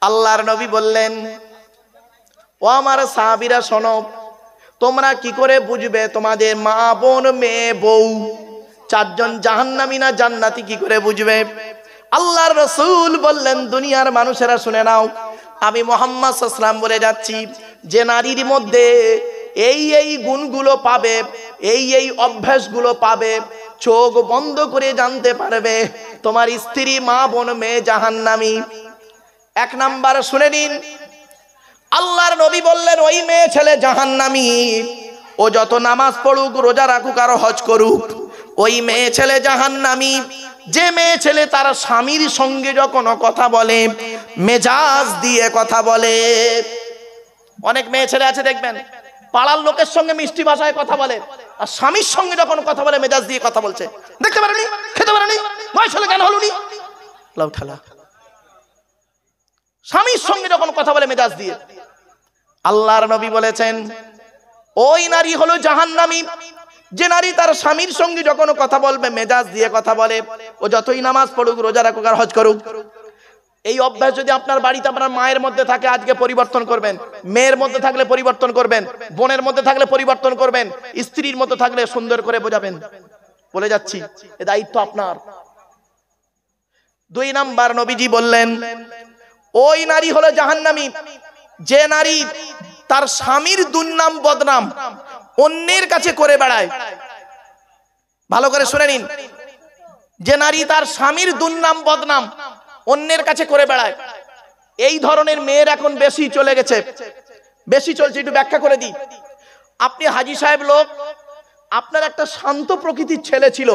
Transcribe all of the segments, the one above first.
আল্লাহর নবী বললেন, ও আমার সাহাবীরা শোনো, তোমরা কি করে বুঝবে তোমাদের মা বোন মেয়ে বউ চারজন জাহান্নামী না জান্নাতি, কি করে বুঝবে? আল্লাহর রাসূল বললেন, দুনিয়ার মানুষেরা শুনে নাও, আমি মুহাম্মদ সাল্লাল্লাহু আলাইহি ওয়াসাল্লাম বলে যাচ্ছি, যে নারীর মধ্যে এই এই গুণগুলো পাবে, এই এই অভ্যাসগুলো পাবে, চোখ বন্ধ করে জানতে পারবে তোমার স্ত্রী মা বোন মেয়ে জাহান্নামী। এক নাম্বার শুনে নিন, আল্লাহর নবী বললেন, ওই মেয়ে ছেলে জাহান্নামী, ও যত নামাজ পড়ুক, রোজা রাখুক আর হজ করুক, ওই মেয়ে ছেলে জাহান্নামী। যে মেয়ে ছেলে তার স্বামীর সঙ্গে যখন কথা বলে মেজাজ দিয়ে কথা বলে। অনেক মেয়ে ছেলে আছে দেখবেন, পাড়ার লোকের সঙ্গে মিষ্টি ভাষায় কথা বলে, আর স্বামীর সঙ্গে যখন কথা বলে মেজাজ দিয়ে কথা বলছে। দেখতে পারেনি, খেতে পারেনি, বয়স হলে কেন হলুনি, লাউ ঠালা। স্বামীর সঙ্গে যখন কথা বলে মেজাজ দিয়ে। আল্লাহর নবী বলেছেন, ওই নারী হলো জাহান্নামী। যে নারী তার স্বামীর সঙ্গে যখন কথা বলবে মেজাজ দিয়ে কথা বলে, ও যতই নামাজ পড়ুক, রোজা রাখুক আর হজ করুক। এই অভ্যাস যদি আপনার বাড়িতে আপনার মায়ের মধ্যে থাকে, আজকে পরিবর্তন করবেন। মেয়ের মধ্যে থাকলে পরিবর্তন করবেন, বোনের মধ্যে থাকলে পরিবর্তন করবেন, স্ত্রীর মধ্যে থাকলে সুন্দর করে বোঝাবেন। বলে যাচ্ছি, এ দায়িত্ব আপনার। 2 নাম্বার নবীজি বললেন, ওই নারী হলো জাহান্নামী যে নারী তার স্বামীর দুর্নাম বদনাম অন্যের কাছে করে বেড়ায়। ভালো করে শুনে নিন, যে নারী তার স্বামীর দুর্নাম বদনাম অন্যের কাছে করে বেড়ায়। এই ধরনের মেয়ের এখন বেশি চলে গেছে, বেশি চলছে। একটু ব্যাখ্যা করে দিই। আপনি হাজী সাহেব লোক, আপনার একটা শান্ত প্রকৃতির ছেলে ছিল।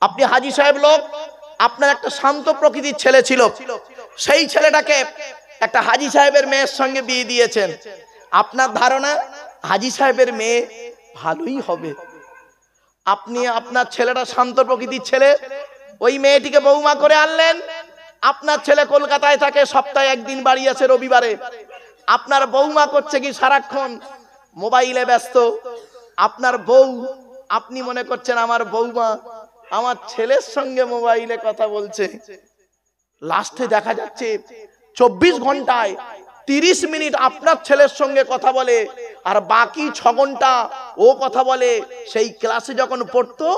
আপনি হাজী সাহেব লোক, আপনার একটা শান্ত প্রকৃতির ছেলে ছিল। সেই ছেলেটাকে একটা হাজী সাহেবের মেয়ের সঙ্গে বিয়ে দিয়েছেন। আপনার ধারণা হাজী সাহেবের মেয়ে ভালোই হবে। আপনি আপনার ছেলেটা শান্ত প্রকৃতির ছেলে, ওই মেয়েটিকে বৌমা করে আনলেন। আপনার ছেলে কলকাতায় থাকে, সপ্তাহে একদিন বাড়ি আসে রবিবারে। আপনার বৌমা করছে কি, সারাক্ষণ মোবাইলে ব্যস্ত। আপনার বউ, আপনি মনে করছেন আমার বৌমা আমার ছেলের সঙ্গে মোবাইলে কথা বলছে। লাস্টে দেখা যাচ্ছে 24 ঘন্টায় 30 মিনিট আপনার ছেলের সঙ্গে কথা বলে, আর বাকি 6 ঘন্টা ও কথা বলে সেই ক্লাসে যখন পড়তো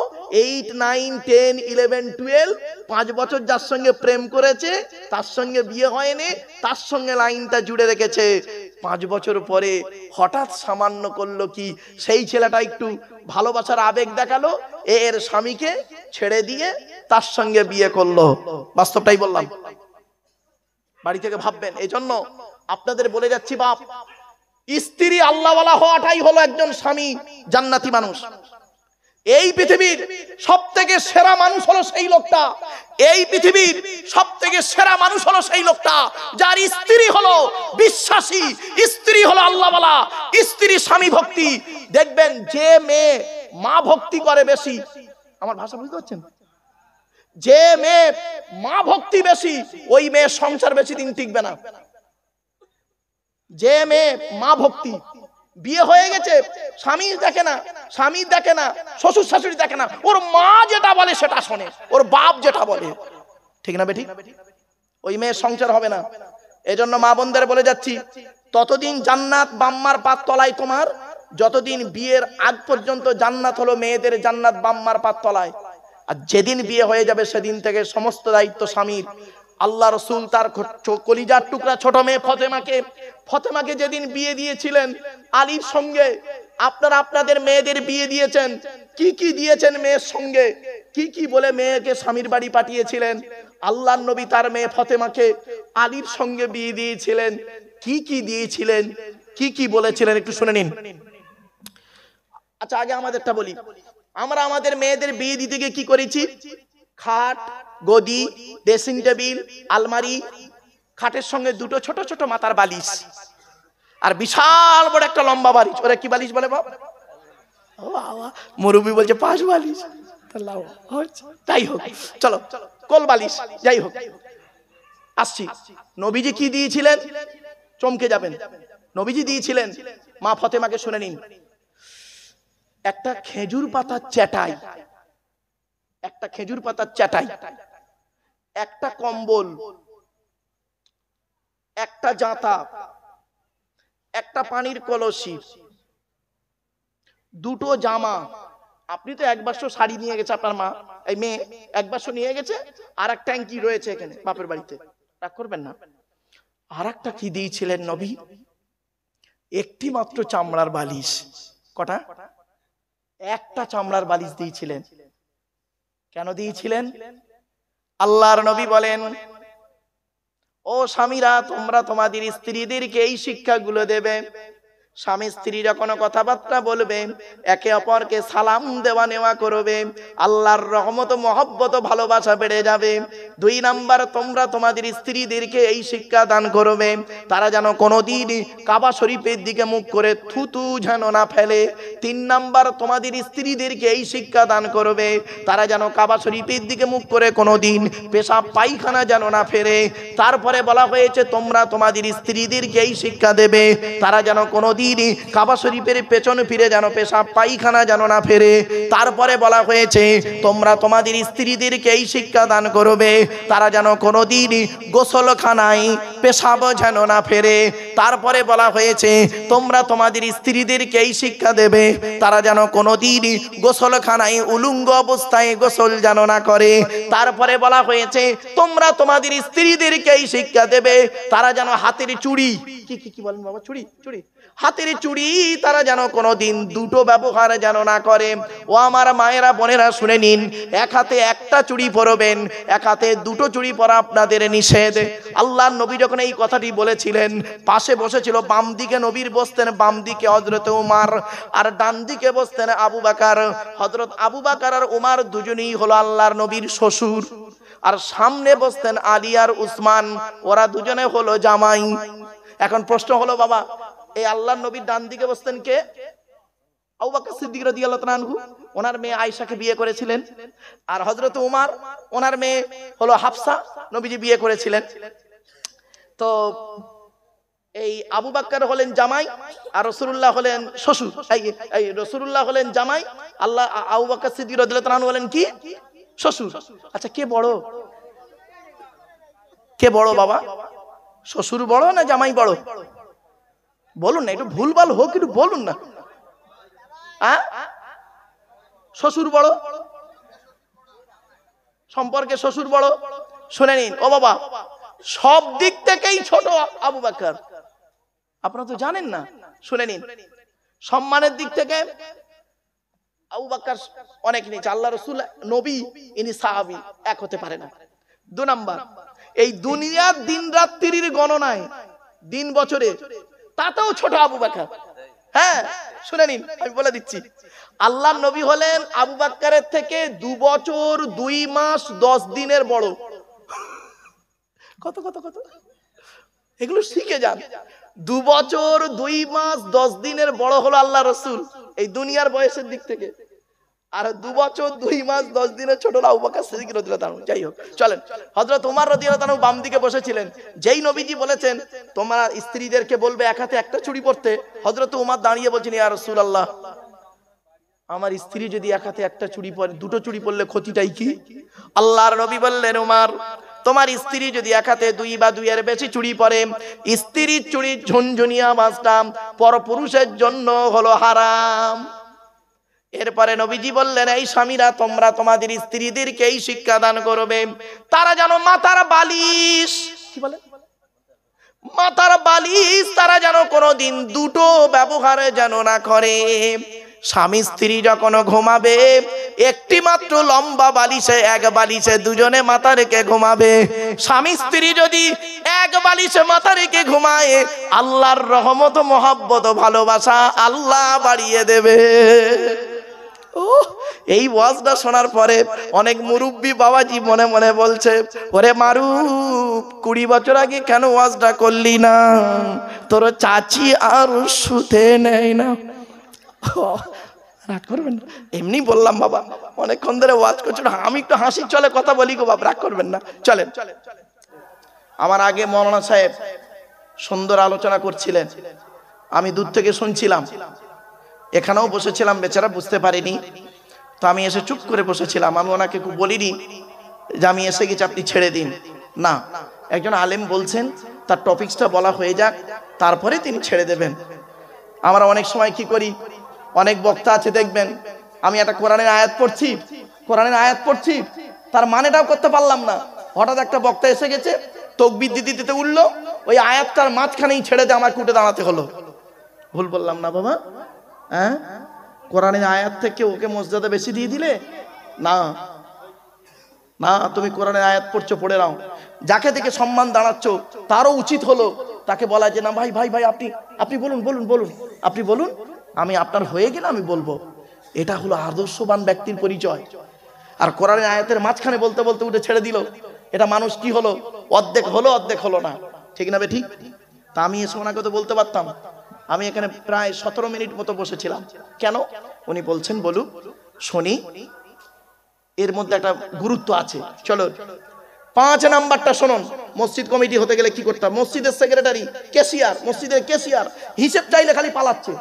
8, 9, 10, 11, 12, 5 বছর যার সঙ্গে প্রেম করেছে, তার সঙ্গে বিয়ে হয়নি, তার সঙ্গে লাইনটা জুড়ে রেখেছে। 5 বছর পরে হঠাৎ সামান্য করলো কি, সেই ছেলেটা একটু ভালোবাসার আবেগ দেখালো, এর স্বামীকে ছেড়ে দিয়ে তার সঙ্গে বিয়ে করলো। বাস্তবটাই বললাম, বাড়ি থেকে ভাববেন। এই জন্য আপনাদের বলে যাচ্ছি, বাপ, স্ত্রী আল্লাহওয়ালা হওয়াটাই হলো একজন স্বামী জান্নাতি মানুষ। এই পৃথিবীর সবথেকে সেরা মানুষ হলো সেই লোকটা, এই পৃথিবীর সবথেকে সেরা মানুষ হলো সেই লোকটা যার স্ত্রী হলো বিশ্বাসী, স্ত্রী হলো আল্লাহওয়ালা, স্ত্রী স্বামী ভক্তি। দেখবেন যে মেয়ে মা ভক্তি করে বেশি, আমার ভাষা বুঝতে পারছেন, যে মেয়ে মা ভক্তি বেশি, ওই মেয়ের সংসার বেশি দিন টিকবে না। যে মেয়ে মা ভক্তি, বিয়ে হয়ে গেছে, স্বামী দেখে না, স্বামী দেখে না, শ্বশুর শাশুড়ি দেখে না, ওর মা যেটা বলে সেটা শোনে, ওর বাপ যেটা বলে, ঠিক না বেঠিক? ওই মেয়ের সংসার হবে না। এজন্য মা বোনদের বলে যাচ্ছি, ততদিন জান্নাত বাম্মার পাত তলায় তোমার, যতদিন বিয়ের আগ পর্যন্ত জান্নাত হলো মেয়েদের জান্নাত বাম্মার পাত তলায়। আর যেদিন বিয়ে হয়ে যাবে সেদিন থেকে সমস্ত দায়িত্ব স্বামীর। আল্লাহ রসুল তার কলিজার টুকরা ছোট মেয়ে ফতেমাকে যেদিন বিয়ে দিয়েছিলেন আলীর সঙ্গে, আপনারা আপনাদের মেয়েদের বিয়ে দিয়েছেন, কি কি দিয়েছেন মেয়ের সঙ্গে, কি কি বলে মেয়েকে স্বামীর বাড়ি পাঠিয়েছিলেন। আল্লাহর নবী তার মেয়ে ফতেমাকে আলীর সঙ্গে বিয়ে দিয়েছিলেন, কি কি দিয়েছিলেন, কি কি বলেছিলেন, একটু শুনে নিন। আচ্ছা, আগে আমাদেরটা বলি। আমরা আমাদের মেয়েদের বিয়ে দিতে গিয়ে কি করেছি? খাট, গদি, ড্রেসিং টেবিল, আলমারি, খাটের সঙ্গে 2টো ছোট ছোট মাথার বালিশ, আর বিশাল বড় একটা লম্বা বালিশ। ওরা কি বালিশ বলে বাবা? মুরব্বি বলছে 5 বালিশ। যাই হোক, চলো কোল বালিশ, যাই হোক আসছি। নবীজি কি দিয়েছিলেন? চমকে যাবেন। নবীজি দিয়েছিলেন মা ফতেমাকে, শুনে নিন, একটা খেজুর পাতার চাটাই, একটা খেজুর পাতার চাটাই, একটা কম্বল, একটা জাঁতা, একটা পানির কলসি, দুটো জামা। আপনি তো এক বাক্স শাড়ি নিয়ে গেছে আপনার মা, এই মেয়ে এক বাক্স নিয়ে গেছে, আর এক ট্যাঙ্কি রয়েছে এখানে বাপের বাড়িতে, রাগ করবেন না। আর একটা কি দিয়েছিলেন নবী? একটি মাত্র চামড়ার বালিশ। কটা? একটা চামড়ার বালিশ দিয়েছিলেন। কেন দিয়েছিলেন? আল্লাহর নবী বলেন, ও স্বামীরা, তোমরা তোমাদের স্ত্রীদেরকে এই শিক্ষাগুলো দেবে। স্বামী স্ত্রীরা কোনো কথাবার্তা বলবে, একে অপরকে সালাম দেওয়া নেওয়া করবে, আল্লাহর রহমত মহব্বত ভালোবাসা বেড়ে যাবে। 2 নাম্বার, তোমরা তোমাদের স্ত্রীদেরকে এই শিক্ষা দান করবে, তারা যেন কোনোদিন কাবা শরীফের দিকে মুখ করে থুতু যেন না ফেলে। 3 নাম্বার, তোমাদের স্ত্রীদেরকে এই শিক্ষা দান করবে, তারা যেন কাবা শরীফের দিকে মুখ করে কোনোদিন পেশাব পায়খানা যেন না ফেরে। তারপরে বলা হয়েছে, তোমরা তোমাদের স্ত্রীদেরকে এই শিক্ষা দেবে, তারা যেন কোনোদিন কাবা শরীফের পেছনে ফিরে যেন পেশাব পায়খানা যেন না ফেরে। তারপরে বলা হয়েছে, তোমরা তোমাদের স্ত্রীদেরকে এই শিক্ষা দান করবে, তারা যেন কোনোদিন গোসলখানায় পেশাব যেন না ফেরে। তারপরে বলা হয়েছে, তোমরা তোমাদের স্ত্রীদেরকে এই শিক্ষা দেবে, তারা যেন কোনোদিন গোসলখানায় উলঙ্গ অবস্থায় গোসল যেন না করে। তারপরে বলা হয়েছে, তোমরা তোমাদের স্ত্রীদেরকে এই শিক্ষা দেবে, তারা যেন হাতের চুড়ি, কি বলেন বাবা, চুড়ি হাতের চুড়ি তারা যেন কোনোদিন দুটো ব্যবহার যেন না করে। ও আমার মায়েরা বোনেরা শুনে নিন, এক হাতে একটা চুড়ি পরবেন, এক হাতে দুটো চুড়ি পরা আপনাদের নিষেধ। আল্লাহর নবী যখন এই কথাটি বলেছিলেন, পাশে বসেছিল, বাম দিকে নবীর বসতেন, বাম দিকে হযরত উমর, আর ডান দিকে বসতেন আবু বকর। হযরত আবু বকর আর উমর দুজনেই হলো আল্লাহর নবীর শ্বশুর, আর সামনে বসতেন আলী আর উসমান, ওরা দুজনে হলো জামাই। এখন প্রশ্ন হলো, বাবা এই আল্লাহর নবীর ডান দিকে বসতেন কে? আবু বকর সিদ্দিক রাদিয়াল্লাহু তাআলা আনহু, ওনার মেয়ে আয়েশাকে বিয়ে করেছিলেন। আর হযরত উমর, ওনার মেয়ে হলো হাফসা, নবীজি বিয়ে করেছিলেন। তো এই আবু বকর হলেন জামাই, আর রাসূলুল্লাহ হলেন শ্বশুর। এই রাসূলুল্লাহ হলেন জামাই, আল্লাহ আবু বকর সিদ্দিক রাদিয়াল্লাহু তাআলা আনহু হলেন কি? শ্বশুর। আচ্ছা, কে বড়? কে বড় বাবা? শ্বশুর বড় না জামাই বড়? বলুন না, একটু ভুলভাল হোক, একটু বলুন না। শ্বশুর বড়, সম্পর্কে শ্বশুর বড়। শুনে নিন ও বাবা, সব দিক থেকেই ছোট আবু বকর, আপনারা তো জানেন না। শুনে নিন, সম্মানের দিক থেকে আবু বকর অনেক নিচে, আল্লাহ রাসূল নবী, ইনি সাহাবী, এক হতে পারে না। 2 নাম্বার, এই দুনিয়ার দিন রাত্রির গণনায়, দিন বছরে, তাতেও ছোট আবু বকর। হ্যাঁ শুনে নিন, আমি বলে দিচ্ছি, আল্লাহর নবী হলেন আবু বকরের থেকে 2 বছর 2 মাস 10 দিনের বড়। কত কত কত, এগুলো শিখে যান। 2 বছর 2 মাস 10 দিনের বড় হলো আল্লাহ রাসূল এই দুনিয়ার বয়সের দিক থেকে, আর 2 বছর 2 মাস 10 দিনের ছোট আবু বকর সিদ্দিক রাদিয়াল্লাহু তাআলা। যাই হোক, চলেন, হযরত ওমর রাদিয়াল্লাহু তাআলা বাম দিকে বসেছিলেন। যেই নবীজি বলেছেন তোমরা স্ত্রীদেরকে বলবে এক হাতে একটা চুড়ি পরতে, হযরত ওমর দাঁড়িয়ে বলছেন, ইয়া রাসূলুল্লাহ, আমার স্ত্রী যদি এক হাতে একটা চুড়ি পরে, দুটো চুড়ি পরলে ক্ষতিটাই কি? আল্লাহর নবী বললেন, ওমর, তোমার স্ত্রী যদি এক হাতে 2 বা 2 এর বেশি চুড়ি পরে, স্ত্রীর চুড়ির ঝুনঝুনিয়া আওয়াজটা পরপুরুষের জন্য হলো হারাম। এরপরে নবীজি বললেন, এই স্বামীরা, তোমরা তোমাদের স্ত্রীদেরকে এই শিক্ষা দান করবে, তারা যেন মাথার বালিশ, কি বলে, মাথার বালিশ তারা যেন কোনোদিন দুটো ব্যবহারে যেন না করে। স্বামী স্ত্রী যখন ঘুমাবে, একটি মাত্র লম্বা বালিশে, এক বালিশে দুজনে মাথা রেখে ঘুমাবে। স্বামী স্ত্রী যদি এক বালিশে মাথা রেখে ঘুমায়, আল্লাহর রহমত মহব্বত ভালোবাসা আল্লাহ বাড়িয়ে দেবে। এই ওয়াজটা শোনার পরে অনেক মুরব্বী বাবাজি মনে মনে বলছে, ওরে মারুফ, 20 বছর আগে কেন ওয়াজটা করলি না? তোর চাচি আর শুতে নেয় না। রাগ করবেন না, এমনি বললাম বাবা, অনেকক্ষণ ধরে ওয়াজ করছো, আমি একটু হাসি চলে কথা বলি গো বাবা, রাগ করবেন না। চলেন, আমার আগে মৌলানা সাহেব সুন্দর আলোচনা করছিলেন, আমি দূর থেকে শুনছিলাম, এখানেও বসেছিলাম, বেচারা বুঝতে পারিনি, তো আমি এসে চুপ করে বসেছিলাম। আমি ওনাকে বলিনি যে আমি এসে গেছি, আপনি ছেড়ে দিন, না। একজন আলেম বলছেন তার টপিকসটা বলা হয়ে যাক, তারপরে তিনি ছেড়ে দেবেন। আমরা অনেক সময় কি করি, অনেক বক্তা আছে দেখবেন, আমি একটা কোরআনের আয়াত পড়ছি, তার মানেটাও করতে পারলাম না, হঠাৎ একটা বক্তা এসে গেছে, তাকবীর দিতে দিতে উঠলো, ওই আয়াতটার মাঝখানেই ছেড়ে দিয়ে আমাকে উঠে দাঁড়াতে হলো। ভুল বললাম না বাবা? হ্যাঁ, কোরআনের আয়াত থেকে ওকে মর্যাদা বেশি দিয়ে দিলে না, না, তুমি কোরআনের আয়াত পড়ছো, পড়ে নাও। যাকে দেখে সম্মান দাঁড়াচ্ছ তারও উচিত হলো তাকে বলা যে না ভাই ভাই ভাই আপনি বলুন, আপনি বলুন, আমি আপনার হয়ে গেলে আমি বলবো। এটা হলো আদর্শবান ব্যক্তির পরিচয়। আর কোরআনের আয়াতের মাঝখানে বলতে বলতে উঠে ছেড়ে দিল, এটা মানুষ কি হলো, অর্ধেক হলো না, ঠিক না? ঠিক। তা আমি এসে ওনাকে তো বলতে পারতাম। আমি এখানে প্রায় 17 মিনিট মতো বসেছিলাম। কেন? উনি বলছেন বলুক, শুনি, এর মধ্যে একটা গুরুত্ব আছে। চলো 5 নাম্বারটা শুনুন। মসজিদ কমিটি হতে গেলে কি করতে হবে? মসজিদের সেক্রেটারি, ক্যাশিয়ার, মসজিদের ক্যাশিয়ার হিসেব চাইলে খালি পালাচ্ছে।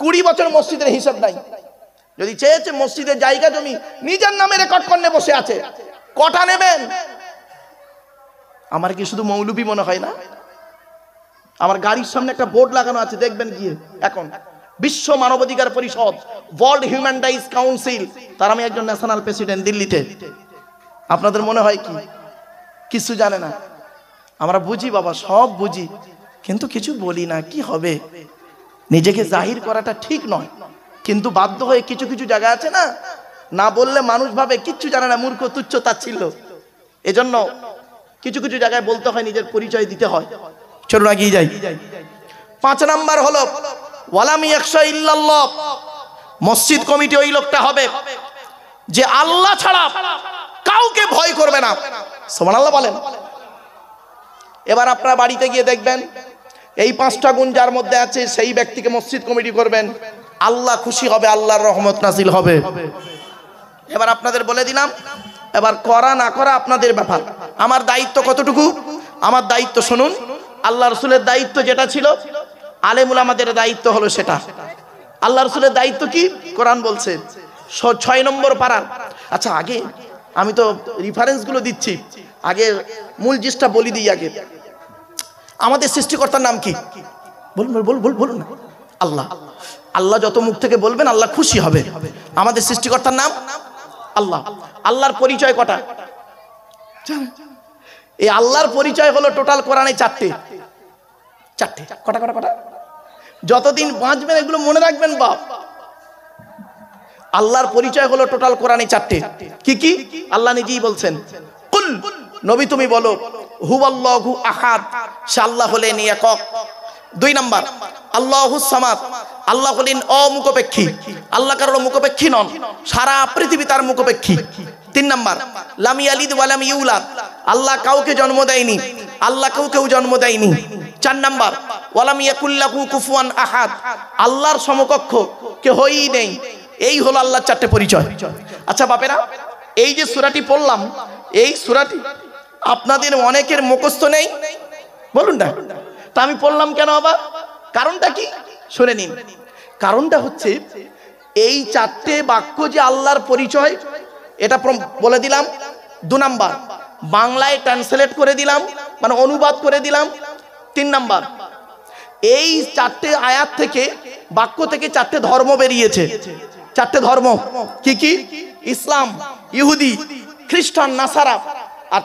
20 বছর মসজিদের হিসাব নাই। যদি চেয়েছে মসজিদের জায়গা জমি নিজের নামে রেকর্ড করে বসে আছে, কটা নেবেন? আমার কি শুধু মৌলবি মনে হয় না? আমার গাড়ির সামনে একটা বোর্ড লাগানো আছে, দেখবেন গিয়ে। এখন বিশ্ব মানবাধিকার পরিষদ, ওয়ার্ল্ড হিউম্যান রাইটস কাউন্সিল, তার আমি একজন ন্যাশনাল প্রেসিডেন্ট দিল্লিতে। আপনাদের মনে হয় কি কিছু জানে না? আমরা বুঝি বাবা, সব বুঝি, কিন্তু কিছু বলি না। কি হবে? নিজেকে জাহির করাটা ঠিক নয়, কিন্তু বাধ্য হয়ে কিছু কিছু জায়গা আছে না, না বললে মানুষ ভাবে কিচ্ছু জানে না, মূর্খ, তুচ্ছ, তাচ্ছিল্য। এজন্য কিছু কিছু জায়গায় বলতে হয়, নিজের পরিচয় দিতে হয়। চলুন এগিয়ে যাই। 5 নাম্বার হলো ওয়ালাম ইয়াখশা ইল্লাল্লাহ। মসজিদ কমিটি ওই লোকটা হবে যে আল্লাহ ছাড়া কাউকে ভয় করবে না। সুবহানাল্লাহ বলেন। এবার আপনারা বাড়িতে গিয়ে দেখবেন, এই 5টা গুণ যার মধ্যে আছে সেই ব্যক্তিকে মসজিদ কমিটি করবেন, আল্লাহ খুশি হবে, আল্লাহর রহমত নাজিল হবে। এবার আপনাদের বলে দিলাম, এবার করা না করা আপনাদের ব্যাপার। আমার দায়িত্ব কতটুকু? আমার দায়িত্ব শুনুন, আল্লাহ রসুলের দায়িত্ব যেটা ছিল, আলেম উলামাদের দায়িত্ব হলো সেটা। আল্লাহ রসুলের দায়িত্ব কি? কোরআন বলছে 6 নম্বর পারার। আচ্ছা, আগে আমি তো রেফারেন্স গুলো দিচ্ছি, আগে মূল জিনিসটা বলি দিই। আগে আমাদের সৃষ্টিকর্তার নাম কি? বলুন না। আল্লাহ। আল্লাহ যত মুখ থেকে বলবেন আল্লাহ খুশি হবে। আমাদের সৃষ্টিকর্তার নাম আল্লাহ। আল্লাহর পরিচয় কটা? এই আল্লাহর পরিচয় হলো টোটাল কোরআনে 4টে। কটা? যতদিন বাঁচবেন এগুলো মনে রাখবেন বাপ। আল্লাহর পরিচয় হলো টোটাল কোরআনে 4টে। কি? আল্লাহ নিজেই বলছেন, কুল, নবী তুমি বলো, হুয়াল্লাহু আহাদ, সে আল্লাহ হলেন একক। 2 নাম্বার আল্লাহুস সামাদ, আল্লাহ হলেন অমুখপেক্ষী, আল্লাহ কারো মুখপেক্ষী নন, সারা পৃথিবী তার মুখপেক্ষী। 3 নাম্বার লাম ইয়ালিদ ওয়া লাম ইউলাদ, আল্লাহ কাউকে জন্ম দেয়নি, আল্লাহ কাউকেও জন্ম দেয়নি। 4 নাম্বার ওয়ালাম ইয়াকুল্লাহু কুফুয়ান আহাদ, আল্লাহর সমকক্ষ কেউই নেই। এই হলো আল্লাহর 4টে পরিচয়। আচ্ছা বাপেরা, এই যে সূরাটি পড়লাম, এই সূরাটি আপনাদের অনেকের মুখস্থ নেই, বলুন না। তা আমি পড়লাম কেন আবার? কারণটা কি শুনে নিন। কারণটা হচ্ছে এই 4টে বাক্য যে আল্লাহর পরিচয়, এটা বলে দিলাম। 2 নাম্বার বাংলায় ট্রান্সলেট করে দিলাম, মানে অনুবাদ করে দিলাম। 3 নাম্বার এই 4টে আয়াত থেকে, বাক্য থেকে 4টে ধর্ম বেরিয়েছে। 4টে ধর্ম কি? ইসলাম, ইহুদি, খ্রিস্টান, নাসারা আর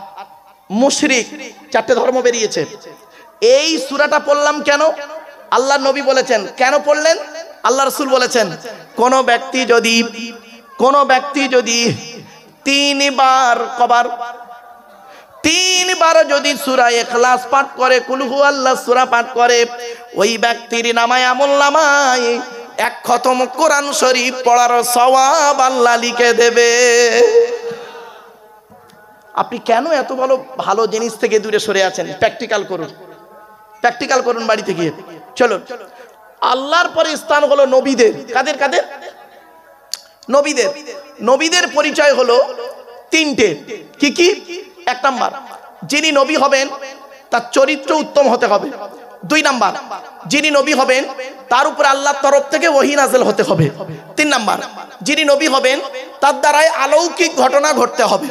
মুশরিক, 4টে ধর্ম বেরিয়েছে। এই সূরাটা পড়লাম কেন? আল্লাহ নবী বলেছেন। কেন পড়লেন? আল্লাহ রাসূল বলেছেন, কোন ব্যক্তি যদি 3 বার যদি সূরা ইখলাস পাঠ করে, কুল হুয়াল্লাহ সূরা পাঠ করে, ওই ব্যক্তির নামায় আমলনামায় 1 খতম কোরআন শরীফ পড়ার সওয়াব আল্লাহ লিখে দেবে। আপনি কেন এত ভালো জিনিস থেকে দূরে সরে আছেন? প্র্যাকটিক্যাল করুন বাড়িতে গিয়ে। চলো, আল্লাহর পরে স্থান হলো নবীদের। কাদের? নবীদের পরিচয় হলো 3টে। কি? 1 নাম্বার যিনি নবী হবেন তার চরিত্র উত্তম হতে হবে। 2 নাম্বার যিনি নবী হবেন তার উপর আল্লাহর তরফ থেকে ওহী নাযিল হতে হবে। 3 নাম্বার যিনি নবী হবেন তার দ্বারাই অলৌকিক ঘটনা ঘটতে হবে,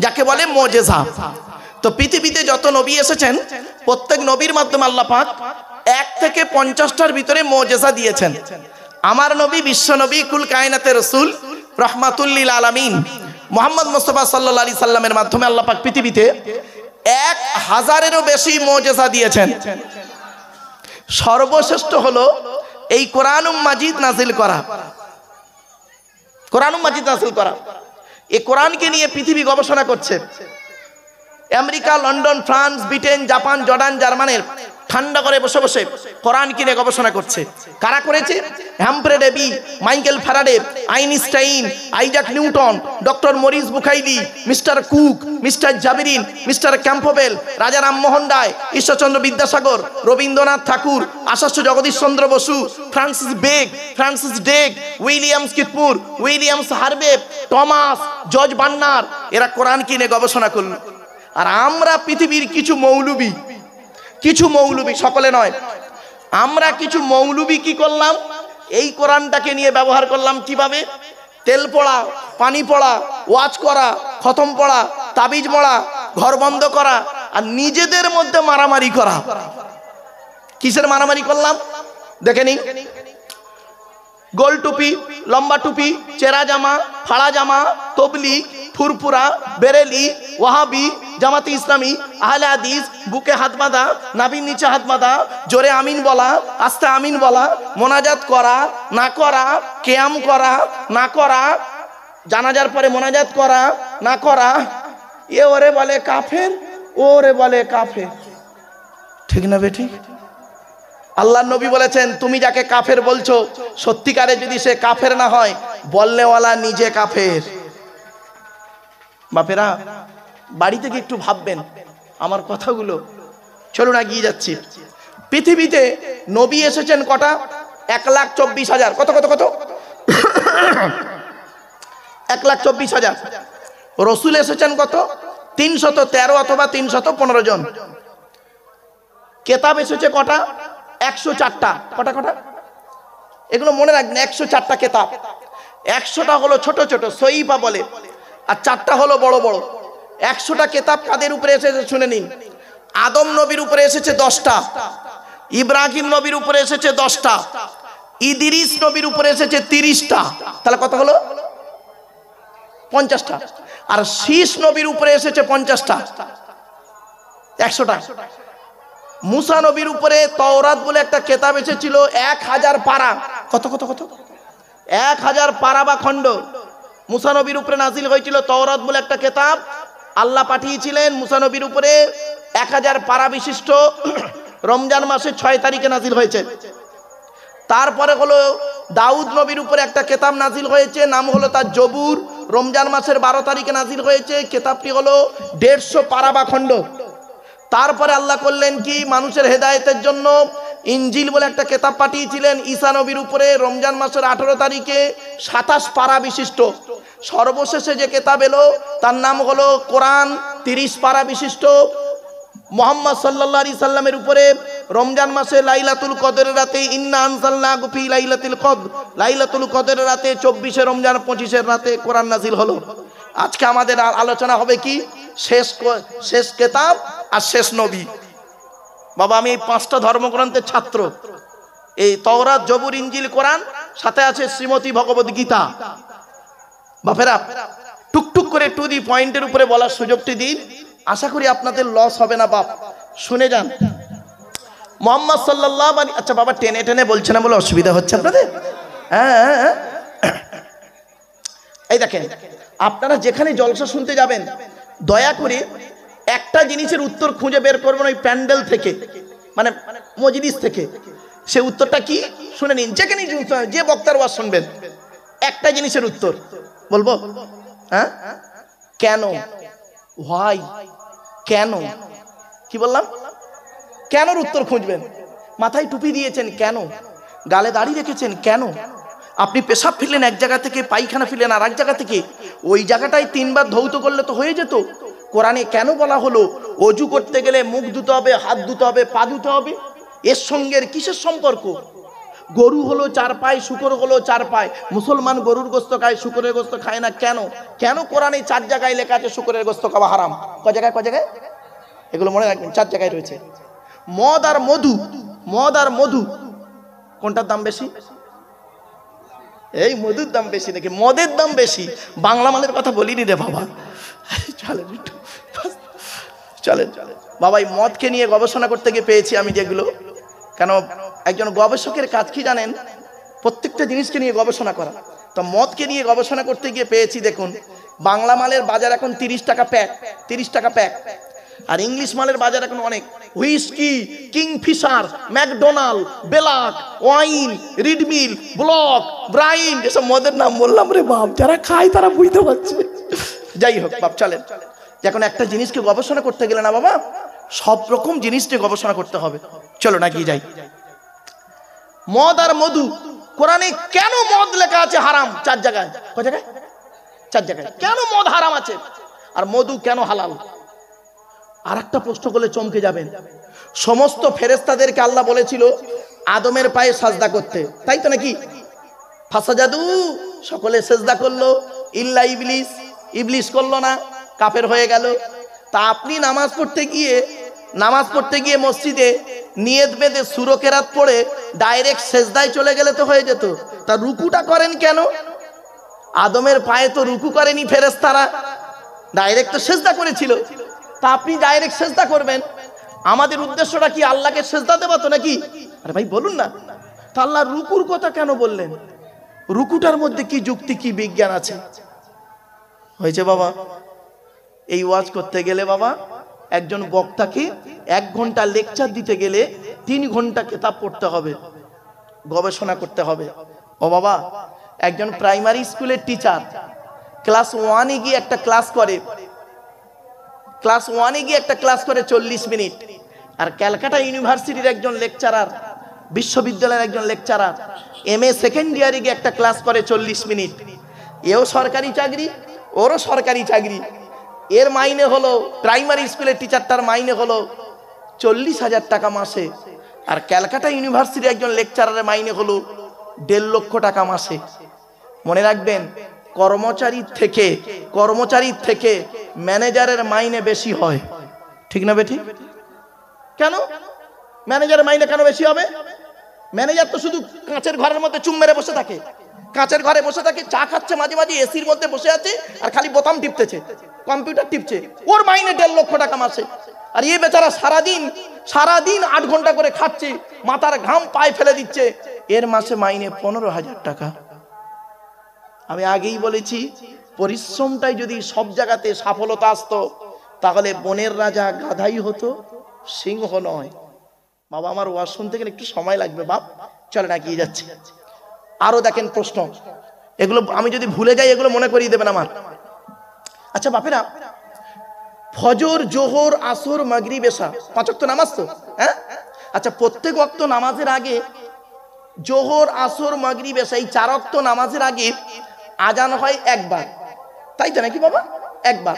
যাকে বলে মুজিজা। তো পৃথিবীতে যত নবী এসেছেন প্রত্যেক নবীর মাধ্যমে আল্লাহ পাক 1 থেকে 50টার ভিতরে মুজিজা দিয়েছেন। আমার নবী বিশ্ব নবী কুল কায়নাতের রাসূল রাহমাতুল লিল আলামিন মুহাম্মদ মুস্তাফা সাল্লাল্লাহু আলাইহি সাল্লামের মাধ্যমে আল্লাহ পাক পৃথিবীতে 1000-এরও বেশি মুজিজা দিয়েছেন। সর্বশ্রেষ্ঠ হলো এই কোরআনুম মাজিদ নাজিল করা। কোরআনুম মাজিদ নাজিল করা, এই কোরআনকে নিয়ে পৃথিবী গবেষণা করছে। America, London, France, Britain, Japan, Jordan, জার্মানের ঠান্ডা করে বসে বসে কোরআন কিনে গবেষণা করছে। কারা করেছে? Humphry Davy, Michael Faraday, Einstein, Isaac Newton, doctor Maurice Bucaille, mister Cook, mister জাবিরিন, mister Campbell, Raja Rammohan Roy, Ishwarchandra Vidyasagar, Rabindranath Tagore, Acharya Jagadish Chandra Bose, Francis বেক, ফ্রান্সিস ডেক, উইলিয়ামস কিতমুর, Williams Harvey, Thomas, George Bernard, এরা কোরআন কিনে গবেষণা করল। আর আমরা পৃথিবীর কিছু মৌলবি, সকলে নয়, আমরা কিছু মৌলবি কি করলাম? এই কোরআনটাকে নিয়ে ব্যবহার করলাম কিভাবে? তেল পড়া, পানি পড়া, ওয়াজ করা, খতম পড়া, তাবিজ পড়া, ঘর বন্ধ করা, আর নিজেদের মধ্যে মারামারি করা। কিসের মারামারি করলাম দেখে নিন। গোল টুপি, লম্বা টুপি, চেরা জামা, ফাড়া জামা, তবলিগ, ফুরফুরা, বেরেলি, ওয়াহাবি, জামাতে ইসলামী, আহলে হাদিস, বুকে হাত বাঁধা, নাভির নিচে হাত বাঁধা, জোরে আমিন বলা, আস্তে আমিন বলা, মোনাজাত করা না করা, কিয়াম করা না করা, জানাজার পরে মোনাজাত করা না করা, এ ওরে বলে কাফের, ওরে বলে কাফের। ঠিক না বেঠিক? আল্লাহর নবী বলেছেন, তুমি যাকে কাফের বলছো সত্যিকারে যদি সে কাফের না হয়, বলনেওয়ালা নিজে কাফের। বাপেরা, বাড়ি থেকে একটু ভাববেন আমার কথাগুলো। চলুন এগিয়ে যাচ্ছি। পৃথিবীতে নবী এসেছেন কটা? 1,24,000। কত কত কত? 1,24,000। রসুল এসেছেন কত? 313 অথবা 315 জন। কেতাব এসেছে কটা? 104টা। কটা কটা? এগুলো মনে রাখবেন, 104টা কেতাব। 100টা হলো ছোট ছোট, সহিফা বলে, আর 4টা হলো বড় বড়। 100টা কেতাব কাদের উপরে এসেছে শুনে নিন। আদম নবীর উপরে এসেছে 10টা, ইব্রাহিম নবীর উপরে এসেছে 10টা, ইদ্রিস নবীর উপরে এসেছে 30টা। তাহলে কত হলো? 50টা। আর শীষ নবীর উপরে এসেছে 50টা, 100টা। মুসা নবীর উপরে তাওরাত বলে একটা কেতাব এসেছিল 1000 পারা। কত কত কত? 1000 পারা বা খণ্ড মুসা নবীর উপরে নাজিল হয়েছিল। তাওরাত বলে একটা কেতাব আল্লাহ পাঠিয়েছিলেন মুসা নবীর উপরে, 1000 পারা বিশিষ্ট। রমজান মাসের 6 তারিখে নাজিল হয়েছে। তারপরে হলো দাউদ নবীর উপরে একটা কেতাব নাজিল হয়েছে, নাম হলো তার জবুর। রমজান মাসের 12 তারিখে নাজিল হয়েছে। কেতাবটি হলো 150 পারা বা খণ্ড। তারপরে আল্লাহ করলেন কি, মানুষের হেদায়েতের জন্য ইনজিল বলে একটা কেতাব পাঠিয়েছিলেন ঈসা নবীর উপরে। রমজান মাসের 18 তারিখে 27 পারা বিশিষ্ট। সর্বশেষে যে কেতাব এলো তার নাম হলো কোরআন, 30 পারা বিশিষ্ট। মুহাম্মদ সাল্লাল্লাহু আলাইহি সাল্লামের উপরে রমজান মাসে লাইলাতুল কদরের রাতে, ইন্না আনজালনাহু ফি লাইলাতুল কদর, লাইলাতুল কদরের রাতে 24শে রমজান 25এর রাতে কোরআন নাজিল হলো। আজকে আমাদের আলোচনা হবে কি? শেষ কেতাব আর শেষ নবী। বাবা, আমি এই 5টা ধর্মগ্রন্থের ছাত্র। এই তাওরাত, জবুর, ইনজিল, কোরআন, সাথে আছে শ্রীমতী ভগবত গীতা। বাপেরা, টুকটুক করে টু দি পয়েন্টের উপরে বলার সুযোগটি দিন, আশা করি আপনাদের লস হবে না। বাপ, শুনে যান। মুহাম্মদ সাল্লাল্লাহু আলাইহি, আচ্ছা বাবা, টেনে টেনে বলছে না বলে অসুবিধা হচ্ছে আপনাদের? হ্যাঁ, এই দেখেন, আপনারা যেখানে জলসা শুনতে যাবেন দয়া করে একটা জিনিসের উত্তর খুঁজে বের করবেন ওই প্যান্ডেল থেকে, মানে মজলিস থেকে। সে উত্তরটা কি শুনে নিন। যেখানে যে বক্তার ওয়াজ শুনবেন, একটা জিনিসের উত্তর বলবো। হ্যাঁ, কেন, হোয়াই, কেন, কি বললাম? কেনর উত্তর খুঁজবেন। মাথায় টুপি দিয়েছেন কেন? গালে দাড়ি রেখেছেন কেন? আপনি পেশাব ফিরলেন এক জায়গা থেকে, পায়খানা ফিরলেন আর এক জায়গা থেকে, ওই জায়গাটাই 3 বার ধৌত করলে তো হয়ে যেত। কোরআনে কেন বলা হলো অজু করতে গেলে মুখ ধুতে হবে, হাত ধুতে হবে, পা ধুতে হবে? এর সঙ্গে কিসের সম্পর্ক? গরু হলো 4 পায়ে, শুকর হলো 4 পায়ে। মুসলমান গরুর গোস্ত খায়, শুকরের গোস্ত খায় না। কেন? কেন কোরআনে 4 জায়গায় লেখা আছে শুকরের গোস্ত খাওয়া হারাম? ক জায়গায়? এগুলো মনে রাখবেন, 4 জায়গায় রয়েছে। মদ আর মধু, মদ আর মধু কোনটার দাম বেশি? এই মধুর দাম বেশি নাকি মদের দাম বেশি? বাংলা মালের কথা বলিনি রে বাবা। চলেন একটু চলেন বাবা। এই মদকে নিয়ে গবেষণা করতে গিয়ে পেয়েছি আমি যেগুলো, কেন একজন গবেষকের কাজ কি জানেন? প্রত্যেকটা জিনিসকে নিয়ে গবেষণা করা। তো মদকে নিয়ে গবেষণা করতে গিয়ে পেয়েছি, দেখুন বাংলা মালের বাজার এখন 30 টাকা প্যাক, 30 টাকা প্যাক। আর ইংলিশ মালের বাজার এখন অনেক। হুইস্কি, কিংফিশার, ম্যাকডোনাল্ড, বেলাক, ওয়াইন, রিডমিল, ব্লক, ব্রাইন, এসব মদের নাম বললাম রে বাপ, যারা খায় তারা বুঝতে পারছে। যাই হোক বাপ, চলেন। এখন একটা জিনিসকে গবেষণা করতে গেলে না বাবা, সব রকম জিনিসকে গবেষণা করতে হবে। চলো না কি যাই। মদ আর মধু, কোরআনে কেন মদ লেখা আছে হারাম? 4 জায়গায়। কয় জায়গায়? 4 জায়গায়। কেন মদ হারাম আছে আর মধু কেন হালাল? আর একটা প্রশ্ন করলে চমকে যাবেন। সমস্ত ফেরেশতাদেরকে আল্লাহ বলেছিল আদমের পায়ে সাজদা করতে, তাই তো নাকি? ফাসাজাদু, সকলে সেজদা করলো, ইল্লা ইবলিস, ইবলিস করলো না, কাফের হয়ে গেল। তা আপনি নামাজ পড়তে গিয়ে মসজিদে নিয়ত বেঁধে সূরা কেরাত পড়ে ডাইরেক্ট সেজদায় চলে গেলে তো হয়ে যেত। তা রুকুটা করেন কেন? আদমের পায়ে তো রুকু করেনি ফেরেশতারা, ডাইরেক্ট তো সেজদা করেছিল। তা আপনি ডাইরেক্ট সেজদা করবেন, আমাদের উদ্দেশ্যটা কি আল্লাহকে সেজদা দেওয়া তো নাকি? আরে ভাই বলুন না, তা আল্লাহ রুকুর কথা কেন বললেন? রুকুটার মধ্যে কি যুক্তি, কি বিজ্ঞান আছে? হয়েছে বাবা। এই ওয়াজ করতে গেলে বাবা, একজন বক্তাকে 1 ঘন্টা লেকচার দিতে গেলে 3 ঘন্টা কিতাব পড়তে হবে, গবেষণা করতে হবে। ও বাবা, একজন প্রাইমারি স্কুলের টিচার ক্লাস 1-এ গিয়ে একটা ক্লাস করে, ক্লাস 1-এ গিয়ে একটা ক্লাস করে 40 মিনিট। আর ক্যালকাটা ইউনিভার্সিটির একজন লেকচারার, বিশ্ববিদ্যালয়ের একজন লেকচারার MA সেকেন্ড ইয়ারে গিয়ে একটা ক্লাস করে 40 মিনিট। এও সরকারি চাকরি, ওরও সরকারি চাকরি। এর মাইনে হলো, প্রাইমারি স্কুলের টিচারটার মাইনে হলো 40,000 টাকা মাসে। আর ক্যালকাটা ইউনিভার্সিটির একজন লেকচারারের মাইনে হলো 1.5 লক্ষ টাকা মাসে। মনে রাখবেন, কর্মচারীর থেকে ম্যানেজারের মাইনে বেশি হয়, ঠিক না বেঠিক? কেন ম্যানেজারের মাইনে কেন বেশি হবে? ম্যানেজার তো শুধু কাঁচের ঘরের মধ্যে চুম মেরে বসে থাকে, কাঁচের ঘরে বসে থাকে, চা খাচ্ছে, মাঝে মাঝে এসির মধ্যে বসে আছে আর খালি বোতাম টিপতেছে, কম্পিউটার টিপছে, ওর মাইনে 1.5 লক্ষ টাকা মাসে। আর এই বেচারা সারাদিন 8 ঘন্টা করে খাচ্ছে, মাথার ঘাম পায়ে ফেলে দিচ্ছে, এর মাসে মাইনে 15,000 টাকা। আমি আগেই বলেছি, পরিশ্রমটাই যদি সব জায়গাতে সফলতা আসতো, তাহলে বনের রাজা গাধাই হতো, সিংহ নয়। বাবা, আমার ওয়াজ শুনতে গেলে একটু সময় লাগবে বাপ, চলে না কি যাচ্ছে। আরো দেখেন প্রশ্ন, এগুলো আমি যদি ভুলে যাই এগুলো মনে করিয়ে দেবেন আমার। আচ্ছা বাপেরা, ফজর, জোহর, আসর, মাগরিব, এশা 5 ওয়াক্ত নামাজ তো, হ্যাঁ? আচ্ছা, প্রত্যেক ওয়াক্ত নামাজের আগে, জোহর, আসর, মাগরিব, এশা এই 4 ওয়াক্ত নামাজের আগে আজান হয় একবার, তাই তো নাকি বাবা? একবার।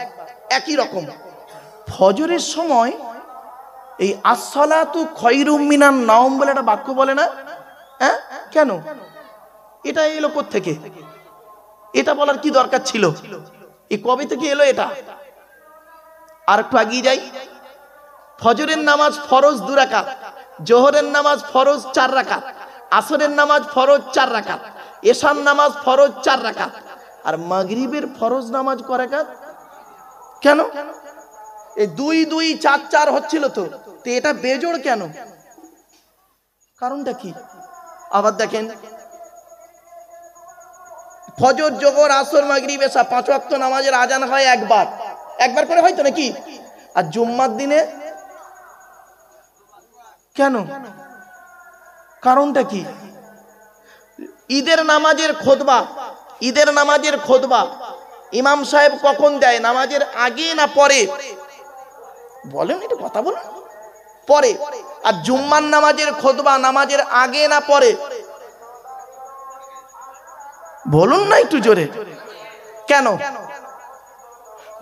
একই রকম ফজরের সময় এই আসসালাতু খায়রুম মিনান নাওম বলে একটা বাক্য বলে না? হ্যাঁ, কেন এটা এলো কোত্থেকে? এটা বলার কি দরকার ছিল? এই কবে থেকে এলো এটা? আর একটু এগিয়ে যাই। ফজরের নামাজ ফরজ 2 রাকাত, জোহরের নামাজ ফরজ 4 রাকাত, আসরের নামাজ ফরজ 4 রাকাত, এশার নামাজ ফরজ 4 রাকাত, আর মাগরিবের ফরজ নামাজ ক রাকাত? কেন এই 2 2 4 4 হচ্ছিল তো এটা বেজোড় কেন? কারণটা কি? আবার দেখেন, ফজর, জোহর, আসর, মাগরিব, এশা 5 ওয়াক্ত নামাজের আজান হয় একবার করে হয়তো নাকি? আর জুম্মার দিনে কেন? কারণটা কি? ঈদের নামাজের খুতবা ইমাম সাহেব কখন দেয়? নামাজের আগে না পরে? বলেন, একটু কথা বলুন। পরে। আর জুম্মার নামাজের খুতবা নামাজের আগে না পরে? বলুন না একটু জোরে। কেন?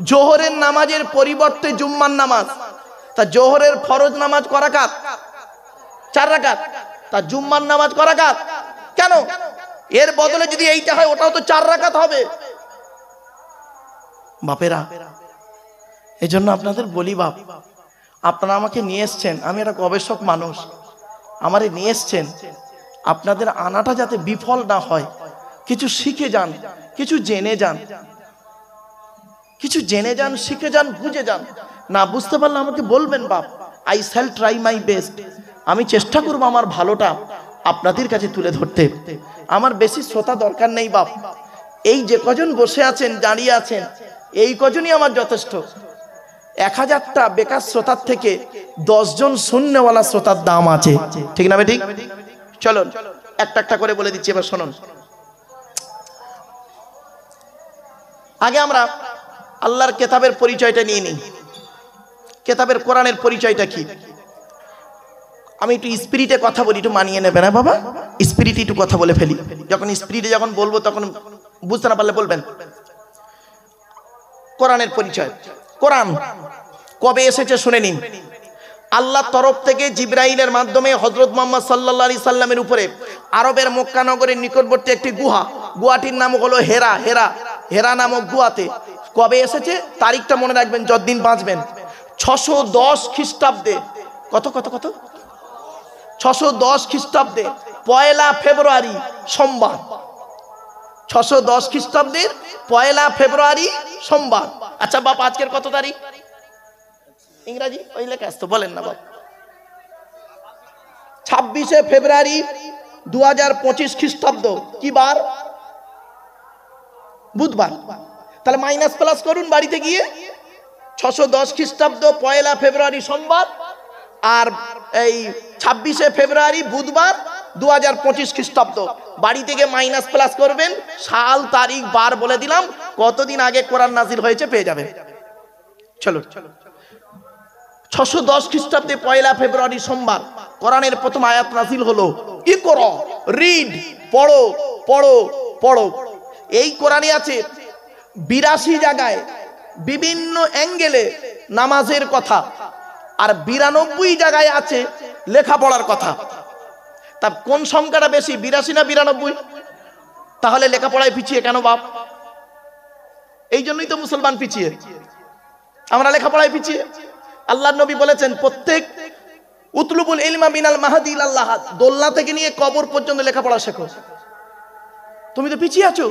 জোহরের নামাজের পরিবর্তে জুম্মার নামাজ, তা জোহরের ফরজ নামাজ ক রাকাত? 4 রাকাত। তা জুম্মার নামাজ ক রাকাত? কেন? এর বদলে যদি এইটা হয়, ওটাও তো 4 রাকাত হবে। বাপেরা, এজন্য আপনাদের বলি বাপ, আপনারা আমাকে নিয়ে এসছেন, আমি একটা গবেষক মানুষ, আমারে নিয়ে এসছেন, আপনাদের আনাটা যাতে বিফল না হয়, কিছু শিখে যান, কিছু জেনে যান, কিছু জেনে যান, শিখে যান, বুঝে যান। না বুঝতে পারলে আমাকে বলবেন বাপ, I shall try my best, আমি চেষ্টা করবো আমার ভালোটা আপনাদের কাছে তুলে ধরতে। আমার বেশি শ্রোতা দরকার নেই বাপ, এই যে কজন বসে আছেন, দাঁড়িয়ে আছেন, এই কজনই আমার যথেষ্ট। 1000টা বেকার শ্রোতার থেকে 10 জন শূন্যওয়ালা শ্রোতার দাম আছে, ঠিক না ঠিক? চলুন একটা একটা করে বলে দিচ্ছি, এবার শুনুন। আগে আমরা আল্লাহর কিতাবের পরিচয়টা নিয়ে নিই। কিতাবের কোরআনের পরিচয়টা কি? আমি একটু স্পিরিটে কথা বলি, একটু মানিয়ে নেবে না বাবা, স্পিরিটে একটু কথা বলে ফেলি। যখন স্পিরিটে যখন বলবো তখন বুঝতে না পারলে বলবেন। কোরআনের পরিচয়। কোরআন কবে এসেছে শুনে নিন। আল্লাহর তরফ থেকে জিবরাইলের মাধ্যমে হযরত মুহাম্মদ সাল্লাল্লাহু আলাইহি সাল্লামের উপরে আরবের মক্কা নগরের নিকটবর্তী একটি গুহাটির নাম হলো হেরা। হেরা নামক গুহাতে কবে এসেছে তারিখটা মনে রাখবেন, যতদিন বাঁচবেন। 610 খ্রিস্টাব্দে, কত 610 খ্রিস্টাব্দে 1 ফেব্রুয়ারি সোমবার। 610 খ্রিস্টাব্দের 1 ফেব্রুয়ারি সোমবার। আচ্ছা বাপ, আজকের কত তারিখ? ইংরাজি ওই লেখা আসতো, বলেন না বাপ। 26 ফেব্রুয়ারি 2025 খ্রিস্টাব্দ। কি বার? বুধবার। তাহলে মাইনাস প্লাস করুন বাড়িতে গিয়ে। 610 খ্রিস্টাব্দ 1 ফেব্রুয়ারি সোমবার, আর এই 26 ফেব্রুয়ারি বুধবার 2025 খ্রিস্টাব্দ। বাড়ি থেকে মাইনাস প্লাস করবেন, সাল তারিখ বার বলে দিলাম, কতদিন আগে কোরআন নাজিল হয়েছে পেয়ে যাবেন। চলো, 610 খ্রিস্টাব্দে 1 ফেব্রুয়ারি সোমবার কোরআনের প্রথম আয়াত নাজিল হলো, ইকরা, রিড, পড়ো পড়ো পড়ো। এই কোরআনে আছে 82 জায়গায় বিভিন্ন অ্যাঙ্গেলে নামাজের কথা, আর 92 জায়গায় আছে লেখাপড়ার কথা। তা কোন সংখ্যাটা বেশি, 82 না 92? তাহলে লেখাপড়ায় পিছিয়ে কেন বাপ? এই জন্যই তো মুসলমান পিছিয়ে, আমরা লেখাপড়ায় পিছিয়ে। আল্লাহর নবী বলেছেন, প্রত্যেক উতলুবুল ইলমা মিনাল মাহদি ইলাল লাহাদ, দোলনা থেকে নিয়ে কবর পর্যন্ত লেখাপড়া শেখো। তুমি তো পিছিয়ে আছো।